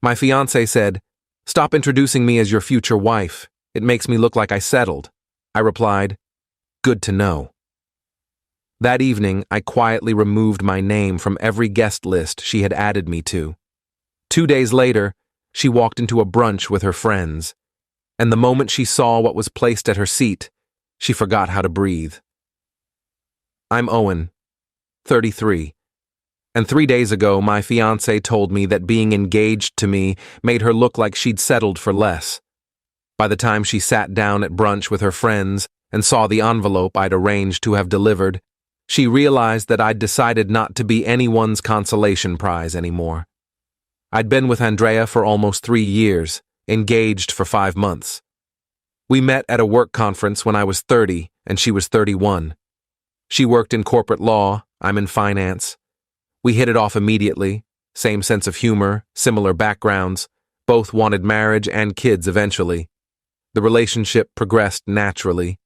My fiancé said, "Stop introducing me as your future wife. It makes me look like I settled." I replied, "Good to know." That evening, I quietly removed my name from every guest list she had added me to. 2 days later, she walked into a brunch with her friends, and the moment she saw what was placed at her seat, she forgot how to breathe. I'm Owen, 33, and 3 days ago my fiancé told me that being engaged to me made her look like she'd settled for less. By the time she sat down at brunch with her friends and saw the envelope I'd arranged to have delivered, she realized that I'd decided not to be anyone's consolation prize anymore. I'd been with Andrea for almost 3 years, engaged for 5 months. We met at a work conference when I was 30 and she was 31. She worked in corporate law, I'm in finance. We hit it off immediately, same sense of humor, similar backgrounds, both wanted marriage and kids eventually. The relationship progressed naturally.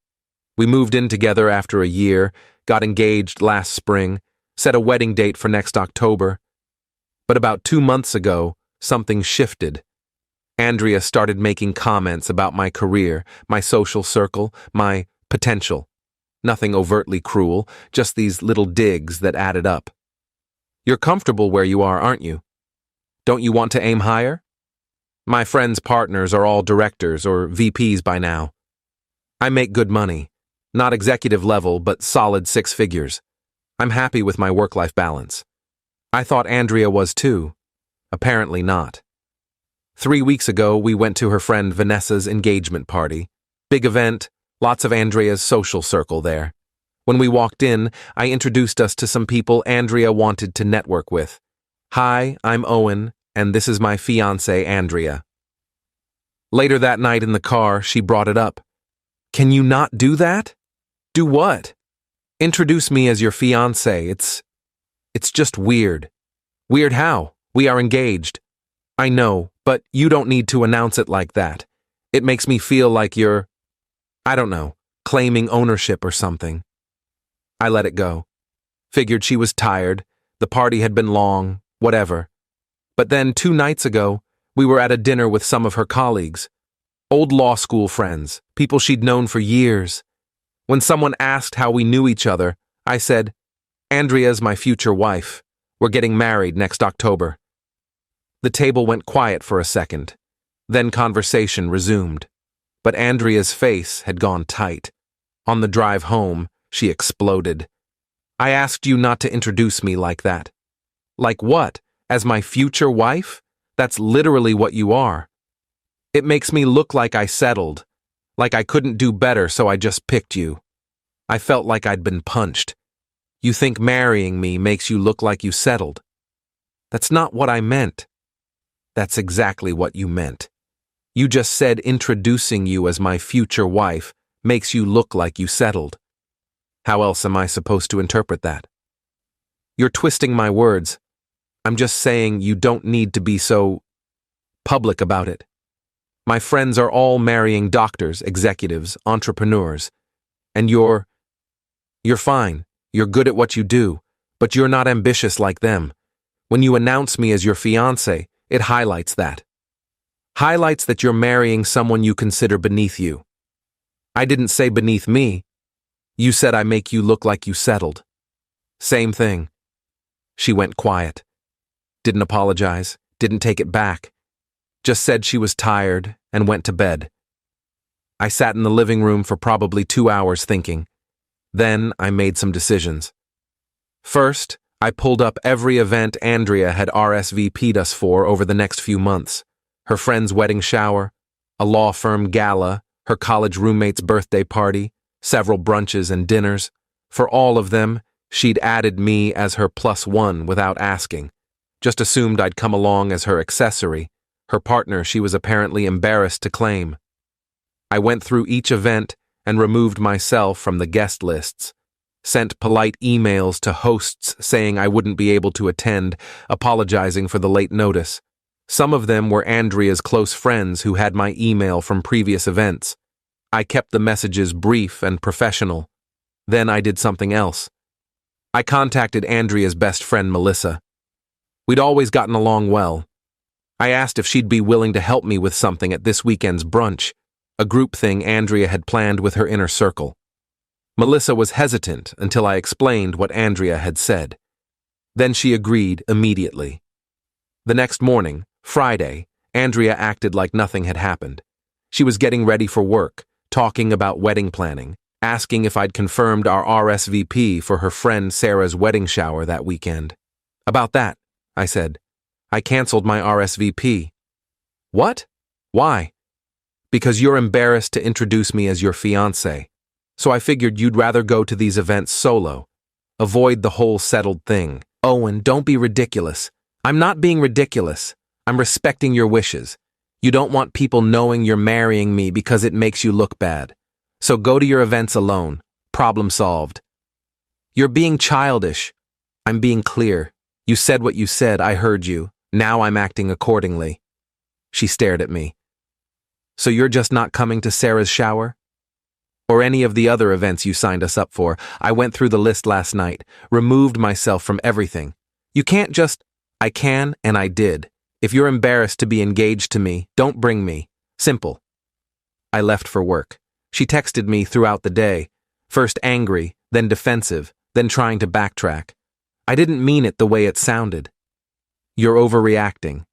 We moved in together after a year, got engaged last spring, set a wedding date for next October. But about 2 months ago, something shifted. Andrea started making comments about my career, my social circle, my potential. Nothing overtly cruel, just these little digs that added up. "You're comfortable where you are, aren't you? Don't you want to aim higher? My friends' partners are all directors or VPs by now. I make good money. Not executive level, but solid 6 figures. I'm happy with my work-life balance." I thought Andrea was too. Apparently not. 3 weeks ago, we went to her friend Vanessa's engagement party. Big event, lots of Andrea's social circle there. When we walked in, I introduced us to some people Andrea wanted to network with. "Hi, I'm Owen, and this is my fiancée, Andrea." Later that night in the car, she brought it up. "Can you not do that?" "Do what?" "Introduce me as your fiancé. It's just weird." "Weird how? We are engaged." "I know, but you don't need to announce it like that. It makes me feel like you're, I don't know, claiming ownership or something." I let it go. Figured she was tired, the party had been long, whatever. But then 2 nights ago, we were at a dinner with some of her colleagues. Old law school friends, people she'd known for years. When someone asked how we knew each other, I said, "Andrea's my future wife. We're getting married next October." The table went quiet for a second. Then conversation resumed. But Andrea's face had gone tight. On the drive home, she exploded. "I asked you not to introduce me like that." "Like what? As my future wife? That's literally what you are." "It makes me look like I settled. Like I couldn't do better, so I just picked you." I felt like I'd been punched. "You think marrying me makes you look like you settled?" "That's not what I meant." "That's exactly what you meant. You just said introducing you as my future wife makes you look like you settled. How else am I supposed to interpret that?" "You're twisting my words. I'm just saying you don't need to be so public about it. My friends are all marrying doctors, executives, entrepreneurs. And you're fine. You're good at what you do, but you're not ambitious like them. When you announce me as your fiancé, it highlights that. Highlights that you're marrying someone you consider beneath you." "I didn't say beneath me. You said I make you look like you settled." "Same thing." She went quiet. Didn't apologize, didn't take it back. Just said she was tired and went to bed. I sat in the living room for probably 2 hours thinking. Then I made some decisions. First, I pulled up every event Andrea had RSVP'd us for over the next few months. Her friend's wedding shower, a law firm gala, her college roommate's birthday party, several brunches and dinners. For all of them, she'd added me as her +1 without asking. Just assumed I'd come along as her accessory, her partner she was apparently embarrassed to claim. I went through each event and removed myself from the guest lists. Sent polite emails to hosts saying I wouldn't be able to attend, apologizing for the late notice. Some of them were Andrea's close friends who had my email from previous events. I kept the messages brief and professional. Then I did something else. I contacted Andrea's best friend, Melissa. We'd always gotten along well. I asked if she'd be willing to help me with something at this weekend's brunch, a group thing Andrea had planned with her inner circle. Melissa was hesitant until I explained what Andrea had said. Then she agreed immediately. The next morning, Friday, Andrea acted like nothing had happened. She was getting ready for work, talking about wedding planning, asking if I'd confirmed our RSVP for her friend Sarah's wedding shower that weekend. About that, I said. I canceled my RSVP. What? Why? Because you're embarrassed to introduce me as your fiancé. So I figured you'd rather go to these events solo. Avoid the whole settled thing. Owen, don't be ridiculous. I'm not being ridiculous. I'm respecting your wishes. You don't want people knowing you're marrying me because it makes you look bad. So go to your events alone. Problem solved. You're being childish. I'm being clear. You said what you said, I heard you. Now I'm acting accordingly. She stared at me. So you're just not coming to Sarah's shower? Or any of the other events you signed us up for? I went through the list last night, removed myself from everything. You can't just... I can, and I did. If you're embarrassed to be engaged to me, don't bring me. Simple. I left for work. She texted me throughout the day, first angry, then defensive, then trying to backtrack. I didn't mean it the way it sounded. You're overreacting.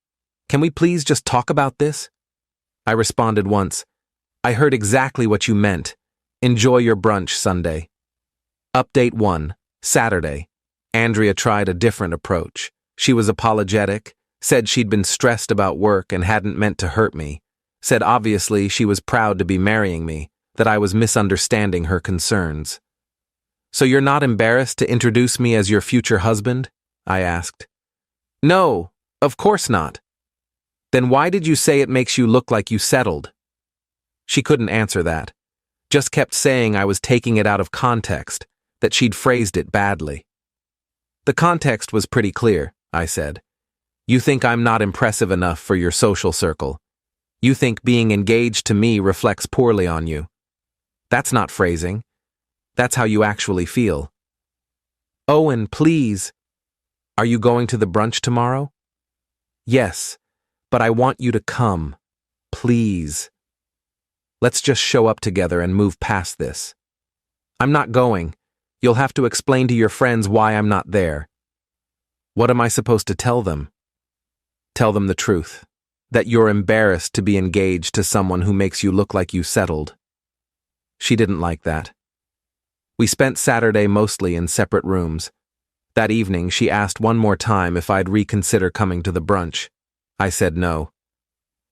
Can we please just talk about this? I responded once. I heard exactly what you meant. Enjoy your brunch Sunday. Update 1, Saturday. Andrea tried a different approach. She was apologetic, said she'd been stressed about work and hadn't meant to hurt me, said obviously she was proud to be marrying me, that I was misunderstanding her concerns. So you're not embarrassed to introduce me as your future husband? I asked. No, of course not. Then why did you say it makes you look like you settled? She couldn't answer that. Just kept saying I was taking it out of context, that she'd phrased it badly. The context was pretty clear, I said. You think I'm not impressive enough for your social circle. You think being engaged to me reflects poorly on you. That's not phrasing. That's how you actually feel. Owen, please. Are you going to the brunch tomorrow? Yes, but I want you to come. Please. Let's just show up together and move past this. I'm not going. You'll have to explain to your friends why I'm not there. What am I supposed to tell them? Tell them the truth. That you're embarrassed to be engaged to someone who makes you look like you settled. She didn't like that. We spent Saturday mostly in separate rooms. That evening, she asked one more time if I'd reconsider coming to the brunch. I said no.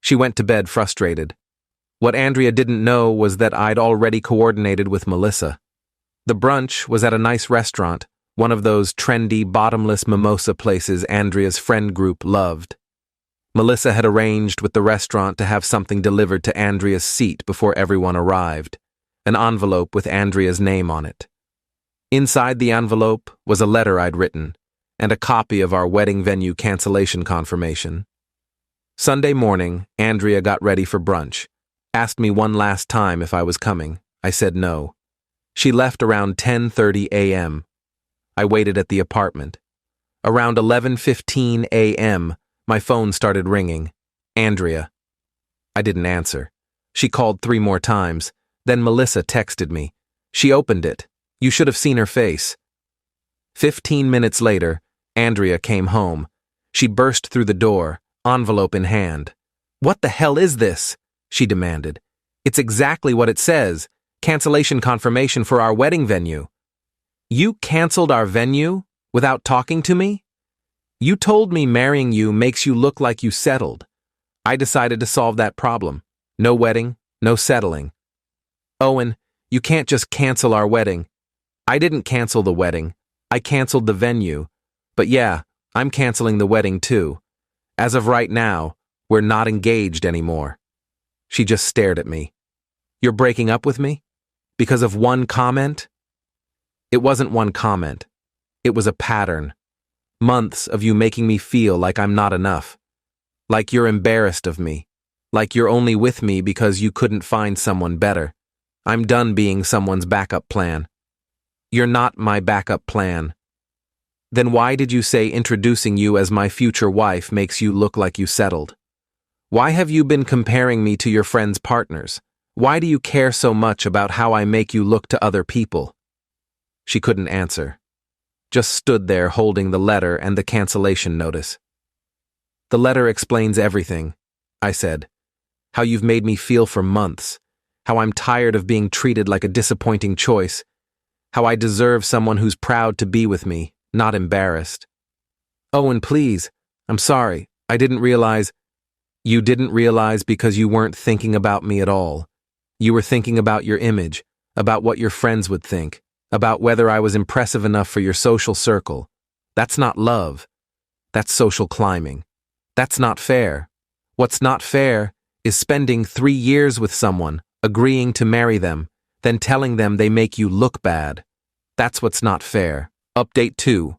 She went to bed frustrated. What Andrea didn't know was that I'd already coordinated with Melissa. The brunch was at a nice restaurant, one of those trendy, bottomless mimosa places Andrea's friend group loved. Melissa had arranged with the restaurant to have something delivered to Andrea's seat before everyone arrived, an envelope with Andrea's name on it. Inside the envelope was a letter I'd written, and a copy of our wedding venue cancellation confirmation. Sunday morning, Andrea got ready for brunch, asked me one last time if I was coming. I said no. She left around 10:30 a.m. I waited at the apartment. Around 11:15 a.m., my phone started ringing. Andrea. I didn't answer. She called 3 more times. Then Melissa texted me. She opened it. You should have seen her face. 15 minutes later, Andrea came home. She burst through the door, envelope in hand. What the hell is this? She demanded. It's exactly what it says. Cancellation confirmation for our wedding venue. You canceled our venue without talking to me? You told me marrying you makes you look like you settled. I decided to solve that problem. No wedding, no settling. Owen, you can't just cancel our wedding. I didn't cancel the wedding. I canceled the venue. But yeah, I'm canceling the wedding too. As of right now, we're not engaged anymore. She just stared at me. You're breaking up with me? Because of one comment? It wasn't one comment. It was a pattern. Months of you making me feel like I'm not enough. Like you're embarrassed of me. Like you're only with me because you couldn't find someone better. I'm done being someone's backup plan. You're not my backup plan. Then why did you say introducing you as my future wife makes you look like you settled? Why have you been comparing me to your friends' partners? Why do you care so much about how I make you look to other people?" She couldn't answer. Just stood there holding the letter and the cancellation notice. "The letter explains everything," I said. "How you've made me feel for months. How I'm tired of being treated like a disappointing choice. How I deserve someone who's proud to be with me, not embarrassed." "Owen, please. I'm sorry. I didn't realize—" "You didn't realize because you weren't thinking about me at all. You were thinking about your image, about what your friends would think, about whether I was impressive enough for your social circle. That's not love. That's social climbing. That's not fair. What's not fair is spending 3 years with someone, agreeing to marry them, then telling them they make you look bad. That's what's not fair." Update 2.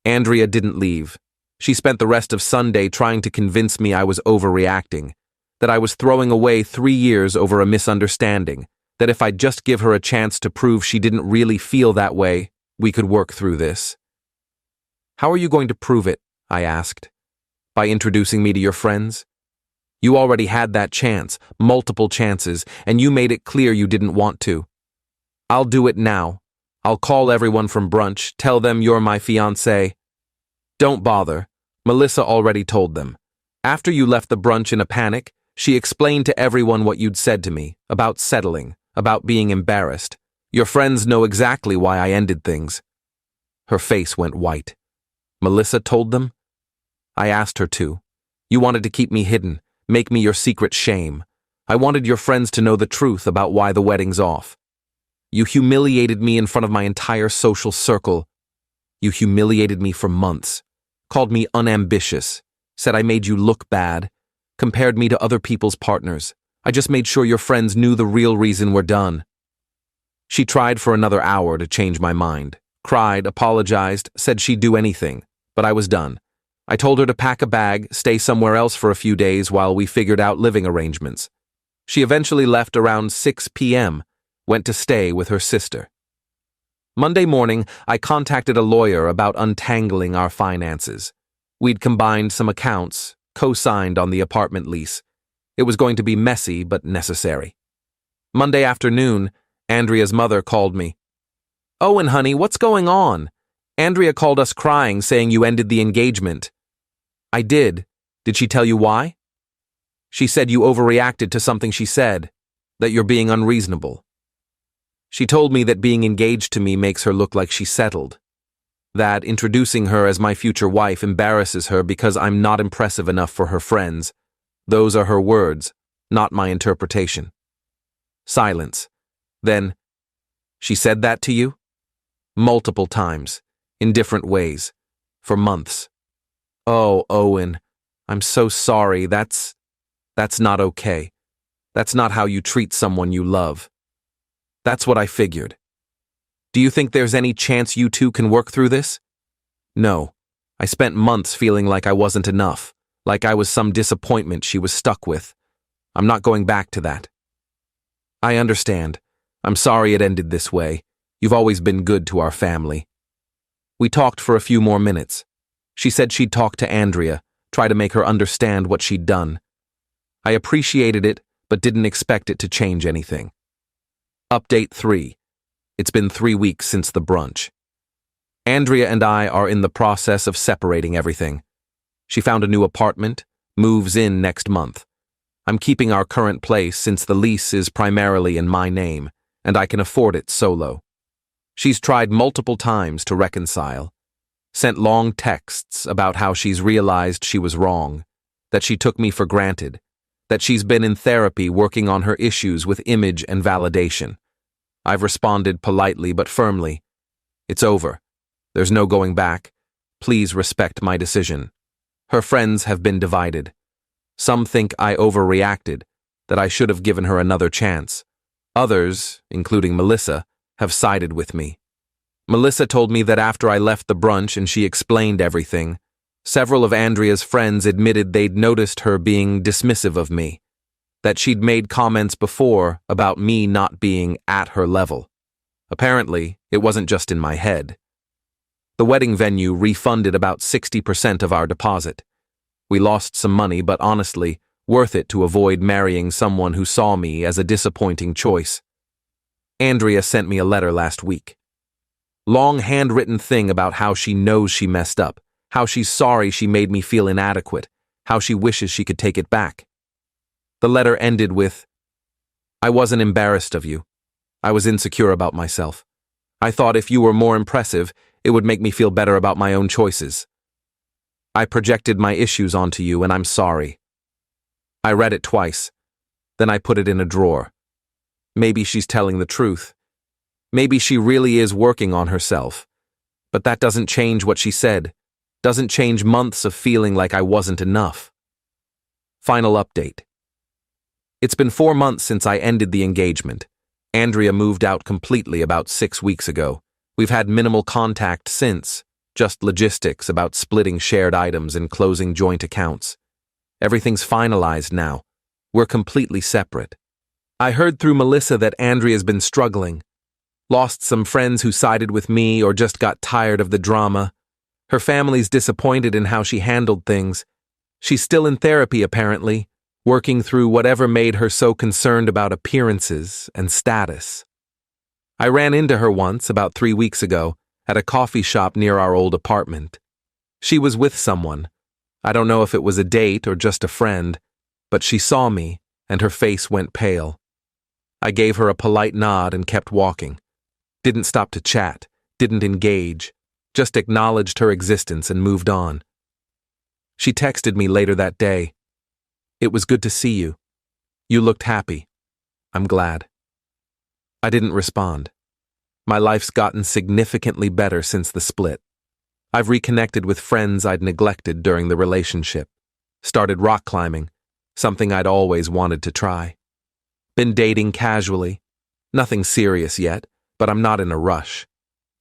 Andrea didn't leave. She spent the rest of Sunday trying to convince me I was overreacting, that I was throwing away 3 years over a misunderstanding, that if I'd just give her a chance to prove she didn't really feel that way, we could work through this. "How are you going to prove it?" I asked. "By introducing me to your friends? You already had that chance, multiple chances, and you made it clear you didn't want to. I'll do it now. I'll call everyone from brunch, tell them you're my fiancé." "Don't bother. Melissa already told them. After you left the brunch in a panic, she explained to everyone what you'd said to me, about settling, about being embarrassed. Your friends know exactly why I ended things." Her face went white. "Melissa told them?" "I asked her to. You wanted to keep me hidden, make me your secret shame. I wanted your friends to know the truth about why the wedding's off. You humiliated me in front of my entire social circle. You humiliated me for months. Called me unambitious, said I made you look bad, compared me to other people's partners. I just made sure your friends knew the real reason we're done." She tried for another hour to change my mind, cried, apologized, said she'd do anything, but I was done. I told her to pack a bag, stay somewhere else for a few days while we figured out living arrangements. She eventually left around 6 p.m., went to stay with her sister. Monday morning, I contacted a lawyer about untangling our finances. We'd combined some accounts, co-signed on the apartment lease. It was going to be messy, but necessary. Monday afternoon, Andrea's mother called me. "Owen, honey, what's going on? Andrea called us crying, saying you ended the engagement." "I did. Did she tell you why?" "She said you overreacted to something she said, that you're being unreasonable. She told me that being engaged to me makes her look like she's settled. That introducing her as my future wife embarrasses her because I'm not impressive enough for her friends. Those are her words, not my interpretation." Silence. Then, "She said that to you?" "Multiple times, in different ways, for months." "Oh, Owen, I'm so sorry. That's not okay. That's not how you treat someone you love." "That's what I figured. Do you think there's any chance you two can work through this?" "No. I spent months feeling like I wasn't enough, like I was some disappointment she was stuck with. I'm not going back to that." "I understand. I'm sorry it ended this way. You've always been good to our family." We talked for a few more minutes. She said she'd talk to Andrea, try to make her understand what she'd done. I appreciated it, but didn't expect it to change anything. Update 3. It's been 3 weeks since the brunch. Andrea and I are in the process of separating everything. She found a new apartment, moves in next month. I'm keeping our current place since the lease is primarily in my name, and I can afford it solo. She's tried multiple times to reconcile, sent long texts about how she's realized she was wrong, that she took me for granted, that she's been in therapy working on her issues with image and validation. I've responded politely but firmly. "It's over. There's no going back. Please respect my decision." Her friends have been divided. Some think I overreacted, that I should have given her another chance. Others, including Melissa, have sided with me. Melissa told me that after I left the brunch and she explained everything, several of Andrea's friends admitted they'd noticed her being dismissive of me, that she'd made comments before about me not being at her level. Apparently, it wasn't just in my head. The wedding venue refunded about 60% of our deposit. We lost some money, but honestly, Worth it to avoid marrying someone who saw me as a disappointing choice. Andrea sent me a letter last week. Long handwritten thing about how she knows she messed up, how she's sorry she made me feel inadequate, how she wishes she could take it back. The letter ended with, "I wasn't embarrassed of you. I was insecure about myself. I thought if you were more impressive, it would make me feel better about my own choices. I projected my issues onto you, and I'm sorry." I read it twice. Then I put it in a drawer. Maybe she's telling the truth. Maybe she really is working on herself. But that doesn't change what she said. Doesn't change months of feeling like I wasn't enough. Final update. It's been 4 months since I ended the engagement. Andrea moved out completely about 6 weeks ago. We've had minimal contact since, just logistics about splitting shared items and closing joint accounts. Everything's finalized now. We're completely separate. I heard through Melissa that Andrea's been struggling. Lost some friends who sided with me or just got tired of the drama. Her family's disappointed in how she handled things. She's still in therapy, apparently, working through whatever made her so concerned about appearances and status. I ran into her once, about 3 weeks ago, at a coffee shop near our old apartment. She was with someone. I don't know if it was a date or just a friend, but she saw me, and her face went pale. I gave her a polite nod and kept walking. Didn't stop to chat, didn't engage, just acknowledged her existence and moved on. She texted me later that day. "It was good to see you. You looked happy. I'm glad." I didn't respond. My life's gotten significantly better since the split. I've reconnected with friends I'd neglected during the relationship. Started rock climbing, something I'd always wanted to try. Been dating casually. Nothing serious yet, but I'm not in a rush.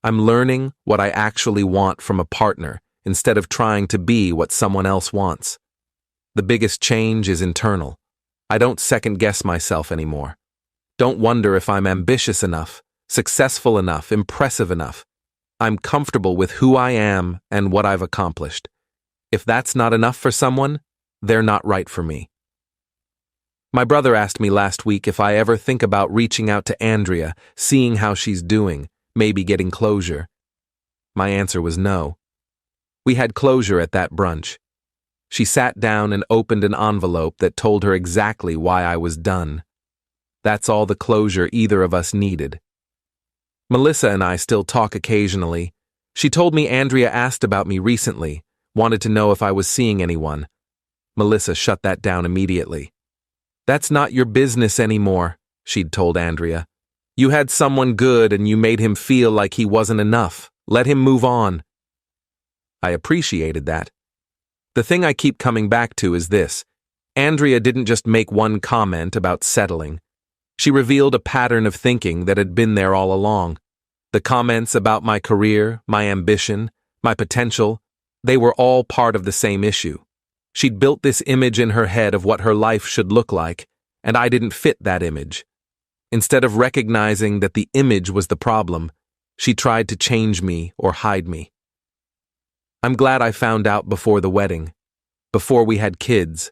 I'm learning what I actually want from a partner instead of trying to be what someone else wants. The biggest change is internal. I don't second-guess myself anymore. Don't wonder if I'm ambitious enough, successful enough, impressive enough. I'm comfortable with who I am and what I've accomplished. If that's not enough for someone, they're not right for me. My brother asked me last week if I ever think about reaching out to Andrea, seeing how she's doing, maybe getting closure. My answer was no. We had closure at that brunch. She sat down and opened an envelope that told her exactly why I was done. That's all the closure either of us needed. Melissa and I still talk occasionally. She told me Andrea asked about me recently, wanted to know if I was seeing anyone. Melissa shut that down immediately. "That's not your business anymore," she'd told Andrea. "You had someone good and you made him feel like he wasn't enough. Let him move on." I appreciated that. The thing I keep coming back to is this. Andrea didn't just make one comment about settling. She revealed a pattern of thinking that had been there all along. The comments about my career, my ambition, my potential, they were all part of the same issue. She'd built this image in her head of what her life should look like, and I didn't fit that image. Instead of recognizing that the image was the problem, she tried to change me or hide me. I'm glad I found out before the wedding, before we had kids,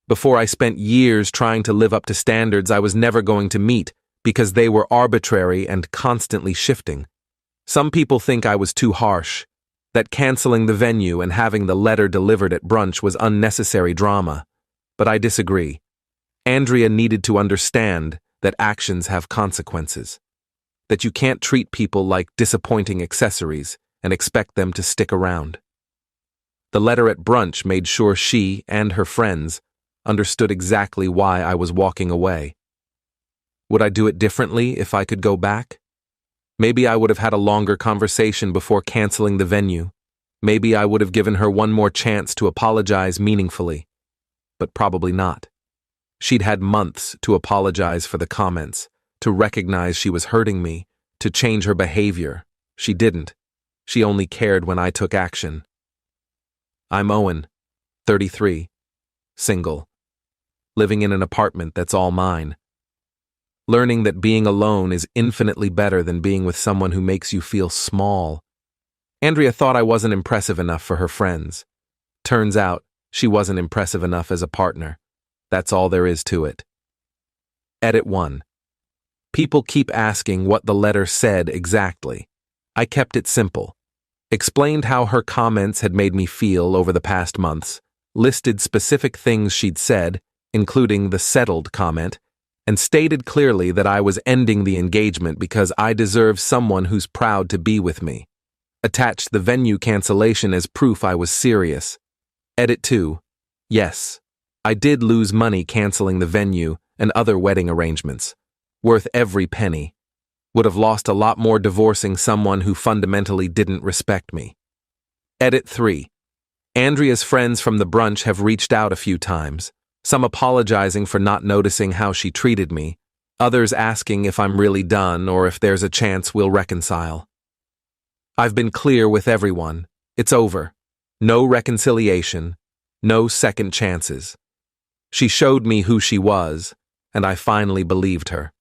before I spent years trying to live up to standards I was never going to meet because they were arbitrary and constantly shifting. Some people think I was too harsh, that canceling the venue and having the letter delivered at brunch was unnecessary drama, but I disagree. Andrea needed to understand that actions have consequences, that you can't treat people like disappointing accessories and expect them to stick around. The letter at brunch made sure she and her friends understood exactly why I was walking away. Would I do it differently if I could go back? Maybe I would have had a longer conversation before canceling the venue. Maybe I would have given her one more chance to apologize meaningfully. But probably not. She'd had months to apologize for the comments, to recognize she was hurting me, to change her behavior. She didn't. She only cared when I took action. I'm Owen, 33, single, living in an apartment that's all mine. Learning that being alone is infinitely better than being with someone who makes you feel small. Andrea thought I wasn't impressive enough for her friends. Turns out, she wasn't impressive enough as a partner. That's all there is to it. Edit 1. People keep asking what the letter said exactly. I kept it simple. Explained how her comments had made me feel over the past months, listed specific things she'd said, including the settled comment, and stated clearly that I was ending the engagement because I deserve someone who's proud to be with me. Attached the venue cancellation as proof I was serious. Edit 2. Yes, I did lose money canceling the venue and other wedding arrangements. Worth every penny. Would have lost a lot more divorcing someone who fundamentally didn't respect me. Edit 3. Andrea's friends from the brunch have reached out a few times, some apologizing for not noticing how she treated me, others asking if I'm really done or if there's a chance we'll reconcile. I've been clear with everyone. It's over. No reconciliation. No second chances. She showed me who she was, and I finally believed her.